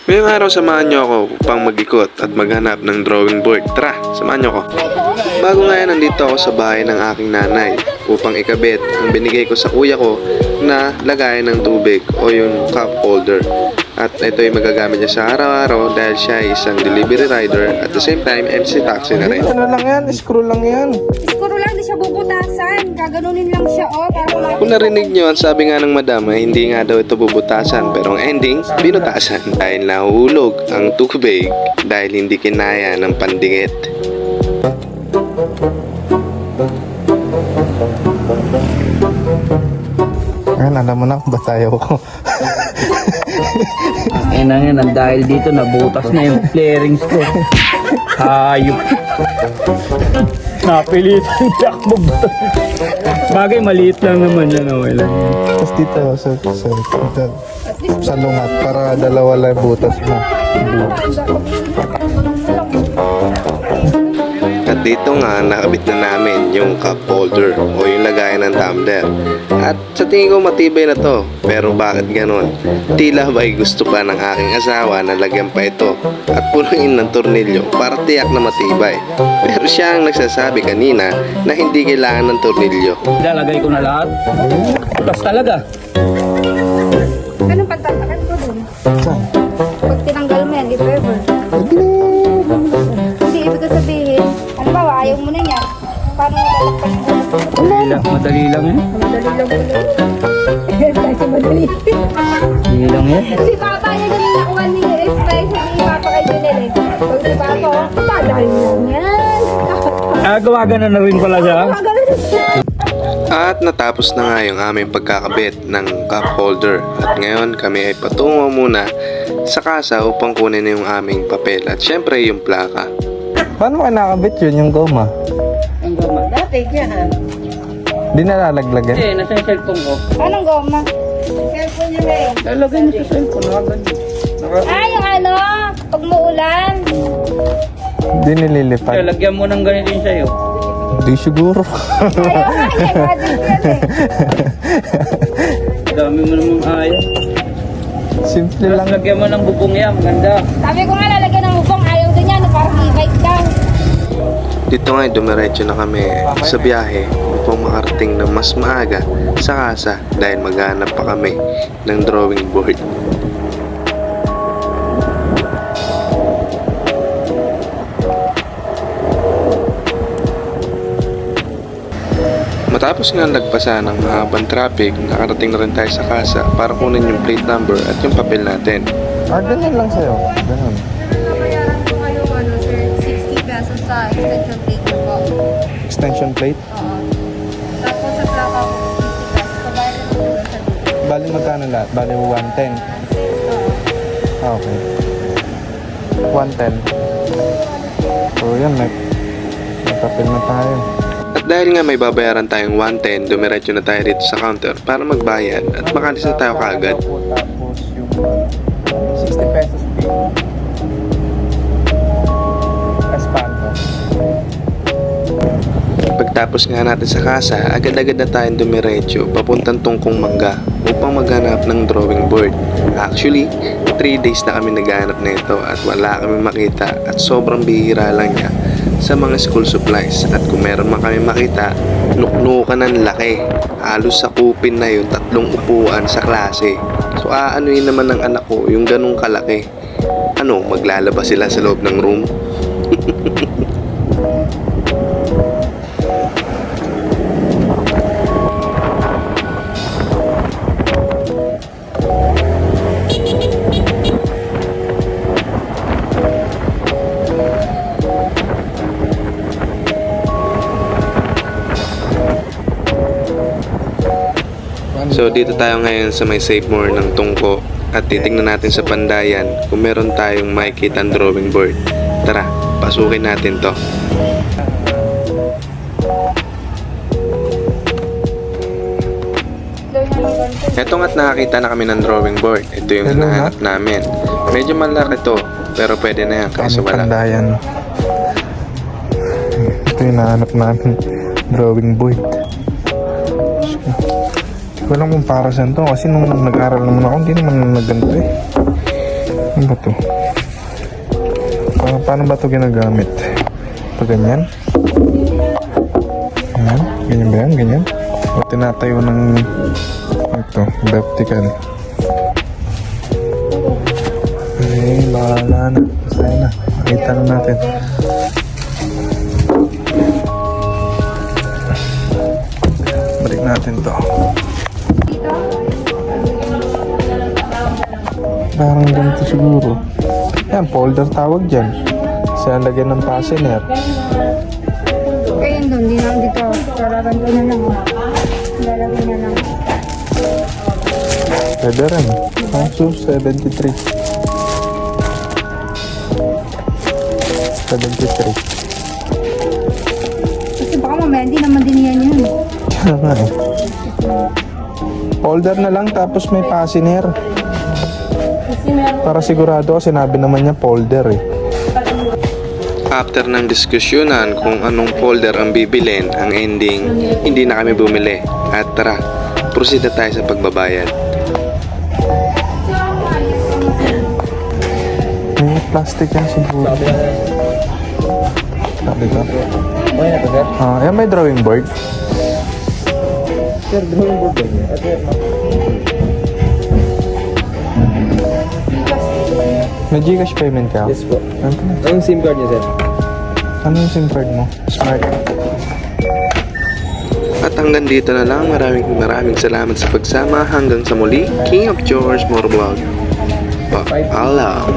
Ngayong araw samahan niyo ako upang mag-ikot at maghanap ng drawing board. Tara, samahan niyo ako. Bago ngayon nandito ako sa bahay ng aking nanay upang ikabit ang binigay ko sa kuya ko na lagayan ng tubig o yung cup holder. At ito ay magagamit niya sa araw-araw dahil siya ay isang delivery rider at the same time MC taxi na rin. Ano lang yan? Screw lang yan. Siguro lang, di siya bubutasan. Gaganunin lang siya, para Kung narinig nyo, ang sabi nga ng madama, hindi nga daw ito bubutasan pero ang ending, binutasan dahil nahuhulog ang tubig dahil hindi kinaya ng pandikit. Ngayon, alam mo na kung ba't ayaw ko. Ang dahil dito nabutas na yung flarings ko. Hayop. Napilitan siya ako magbutas. Bagay, maliit lang naman yan. Okay lang. Tapos dito, sa lungat, para dalawa lang butas mo. At dito nga nakabit na namin yung cup holder o yung lagayan ng tumbler. At sa tingin ko matibay na to. Pero bakit ganon? Tila ba'y gusto pa ng aking asawa na lagyan pa ito at punuin ng tornilyo para tiyak na matibay. Pero siya ang nagsasabi kanina na hindi kailangan ng tornilyo. Lalagay ko na lahat. Butas talaga. Anong pagtatakan ko dun? Saan? Pag tinanggal mo yan, if ever. Hindi, ibig ko sabihin, ano ba, ayaw mo na niya. Paano mo lalakpan? Madali lang eh. Madali lang pala. Kasi madali. Madali lang eh. Si Papa niya ganun nakuha niya, especially ni Papa kay Junel eh. Pag si Papa, padali lang yan. Gawa ganun na rin pala siya. At natapos na nga yung aming pagkakabit ng cup holder. At ngayon kami ay patungo muna sa kasa upang kunin yung aming papel at syempre yung plaka. Paano ka nakabit yun, yung goma? Ang goma. Dati yan. Di nalalaglag yan? Nasa yung cellphone ko. Anong goma? Cellphone niya ba eh? Lalagay niyo sa cellphone. Ah, yung ano, pag muulan. Di nililipad? Lagyan mo ng ganito yung sa'yo. Di siguro. Ayaw nga niya, magic yan eh. Dami mo namang ayaw. Simple Tapos lang. lagyan mo ng bubong yan. Maganda. Sabi ko nga lalagyan ng upong, ayaw din yan, parang e-bike daw. Dito nga dumiretso na kami sa biyahe upang makarating ng mas maaga sa kasa dahil maghanap pa kami ng drawing board. Matapos nga lagpasan ng mahabang traffic, nakarating na rin tayo sa kasa para kunin yung plate number at yung papel natin. Ganyan lang sa'yo. Ganun. Babayaran ko kayo, sir, 60 pesos sa extension plate ko po. Extension plate? Oo. Tapos sa plaka ko, 50 pesos. Pabayaran ko doon sa dito. Bali magkano lahat? Bali 110. Okay. 110. So yan, may papel na tayo. At dahil nga may babayaran tayong 110, dumiretso na tayo dito sa counter para magbayad at makalis na tayo kaagad. Tapos yung 60 pesos fee. Espanto. Pagtapos nga natin sa kasa, agad-agad na tayong dumiretso papuntang Tungkong Mangga upang maghanap ng drawing board. Actually, 3 days na kami naghanap na ito at wala kami makita at sobrang bihira lang niya sa mga school supplies. At kung meron man kami makita, nuknukan ng laki. Halos sakupin na yung 3 upuan sa klase. So aanuin naman ng anak ko yung ganung kalaki. Ano, maglalaba sila sa loob ng room? So dito tayo ngayon sa may Save More ng Tungko at titingnan natin sa pandayan kung meron tayong makikita drawing board. Tara, pasukin natin to. Eto nga't nakakita na kami ng drawing board. Ito yung Hello, hinahanap namin. Medyo malaki to, pero pwede na yan kasi wala. Pandayan. Ito yung nahanap namin. Drawing board. Walang kung para saan to kasi nung nag-aral naman ako hindi naman nagganto eh. Ano ba to? Paano ba to ginagamit? Pag ganyan? Ayan, ganyan ba yan? Ganyan? O tinatayo ng ito, vertical. Ay, bahala na. Masaya na. Makita na natin. Balik natin to. Parang ganito siguro. Yan, folder tawag dyan. Kasi ang lagyan ng fastener. Kaya yun doon, di naman dito. Lalaban ko na lang. Lalagyan na lang. Pwede rin. Asus 73. 73. Kasi baka mamaya, hindi naman din yan yun. Kaya nga eh. Folder na lang tapos may fastener. Para sigurado, sinabi naman niya folder eh. After ng diskusyonan kung anong folder ang bibilin, ang ending, hindi na kami bumili. At tara, proceed na tayo sa pagbabayad. May plastic yan siguro. Sabi ka? Okay na to, sir? Yan may drawing board. Sir, drawing board ba niya? May Gcash payment ka? Yes po. Ano to? Anong SIM card niya, sir? Ano yung SIM card mo? Smart. At hanggang dito na lang. Maraming salamat sa pagsama. Hanggang sa muli. King of George Motovlog. Paalam.